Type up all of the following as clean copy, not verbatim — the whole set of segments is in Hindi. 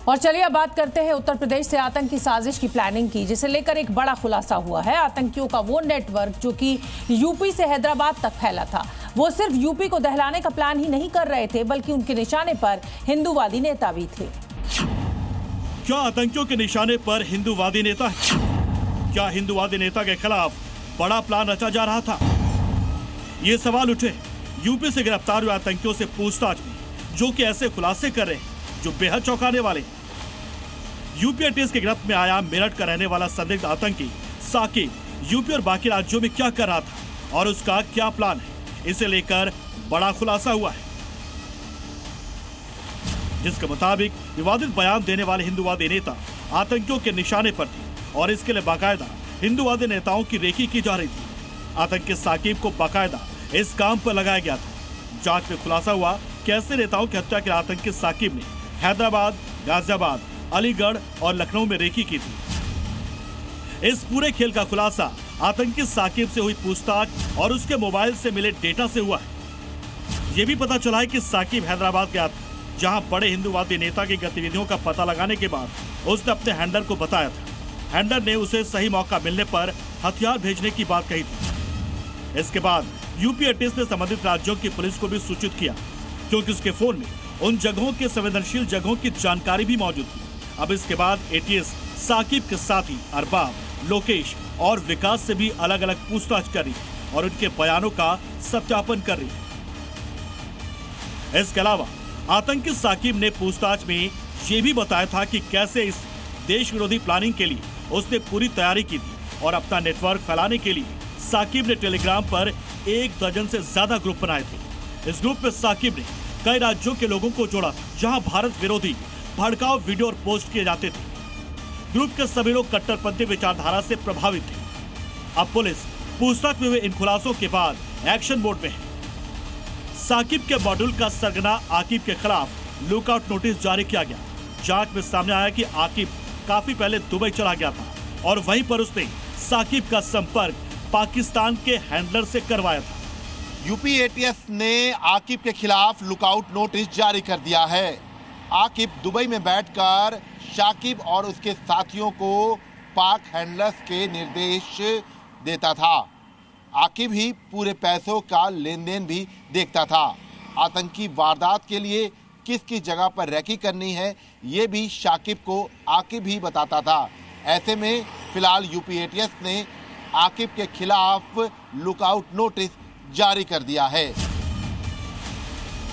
और चलिए अब बात करते हैं उत्तर प्रदेश से आतंकी साजिश की प्लानिंग की, जिसे लेकर एक बड़ा खुलासा हुआ है। आतंकियों का वो नेटवर्क जो कि यूपी से हैदराबाद तक फैला था, वो सिर्फ यूपी को दहलाने का प्लान ही नहीं कर रहे थे, बल्कि उनके निशाने पर हिंदूवादी नेता भी थे। क्या आतंकियों के निशाने पर हिंदूवादी नेता है? क्या हिंदूवादी नेता के खिलाफ बड़ा प्लान रचा जा रहा था? ये सवाल उठे यूपी से गिरफ्तार हुए आतंकियों से पूछताछ में, जो कि ऐसे खुलासे कर रहे हैं जो बेहद चौंकाने वाले। यूपी एटीएस की गिरफ्त में आया मेरठ का रहने वाला संदिग्ध आतंकी साकिब यूपी और बाकी राज्यों में क्या कर रहा था और उसका क्या प्लान है, इसे लेकर बड़ा खुलासा हुआ है। जिसके मुताबिक विवादित बयान देने वाले हिंदूवादी नेता आतंकियों के निशाने पर थे और इसके लिए बाकायदा हिंदूवादी नेताओं की रेकी की जा रही थी। आतंकी साकिब को बाकायदा इस काम पर लगाया गया था। जांच में खुलासा हुआ कि ऐसे नेताओं की हत्या के आतंकी साकिब ने हैदराबाद, गाजियाबाद, अलीगढ़ और लखनऊ में रेकी की थी। इस पूरे खेल का खुलासा आतंकी साकिब से हुई पूछताछ और उसके मोबाइल से मिले डेटा से हुआ है। यह भी पता चला है कि साकिब हैदराबाद गया था, जहां बड़े हिंदूवादी नेता की गतिविधियों का पता लगाने के बाद उसने अपने हैंडलर को बताया था। हैंडलर ने उसे सही मौका मिलने पर हथियार भेजने की बात कही थी। इसके बाद यूपी एटीएस ने संबंधित राज्यों की पुलिस को भी सूचित किया, क्योंकि उसके फोन में उन जगहों के संवेदनशील जगहों की जानकारी भी मौजूद थी। अब इसके बाद एटीएस साकिब के साथी अरबाब, लोकेश और विकास से भी अलग अलग पूछताछ कर रही है और उनके बयानों का सत्यापन कर रही है। इसके अलावा आतंकी साकिब ने पूछताछ में यह भी बताया था कि कैसे इस देश विरोधी प्लानिंग के लिए उसने पूरी तैयारी की थी और अपना नेटवर्क फैलाने के लिए साकिब ने टेलीग्राम पर 1 दर्जन से ज्यादा ग्रुप बनाए थे। इस ग्रुप में साकिब ने कई राज्यों के लोगों को जोड़ा था, जहां भारत विरोधी भड़काऊ वीडियो और पोस्ट किए जाते थे। ग्रुप के सभी लोग कट्टरपंथी विचारधारा से प्रभावित थे। अब पुलिस पूछताछ में हुए इन खुलासों के बाद एक्शन मोड में है। साकिब के मॉड्यूल का सरगना आकिब के खिलाफ लुकआउट नोटिस जारी किया गया। जांच में सामने आया कि आकिब काफी पहले दुबई चला गया था और वहीं पर उसने साकिब का संपर्क पाकिस्तान के हैंडलर से करवाया था। यूपी एटीएस ने आकिब के खिलाफ लुकआउट नोटिस जारी कर दिया है। आकिब दुबई में बैठकर शाकिब और उसके साथियों को पाक हैंडलर्स के निर्देश देता था। आकिब ही पूरे पैसों का लेन देन भी देखता था। आतंकी वारदात के लिए किस किस जगह पर रैकी करनी है, ये भी शाकिब को आकिब ही बताता था। ऐसे में फिलहाल यूपी एटीएस ने आकिब के खिलाफ लुकआउट नोटिस जारी कर दिया है।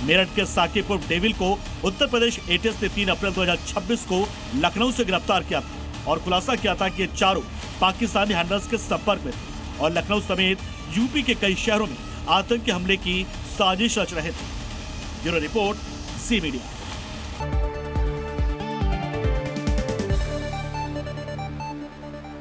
मेरठ के साकिब उर्फ डेविल को उत्तर प्रदेश एटीएस ने 3 अप्रैल 2026 को लखनऊ से गिरफ्तार किया था और खुलासा किया था कि ये चारों पाकिस्तानी हैंडलर्स के संपर्क में थे और लखनऊ समेत यूपी के कई शहरों में आतंकी हमले की साजिश रच रहे थे। Bureau report, C media.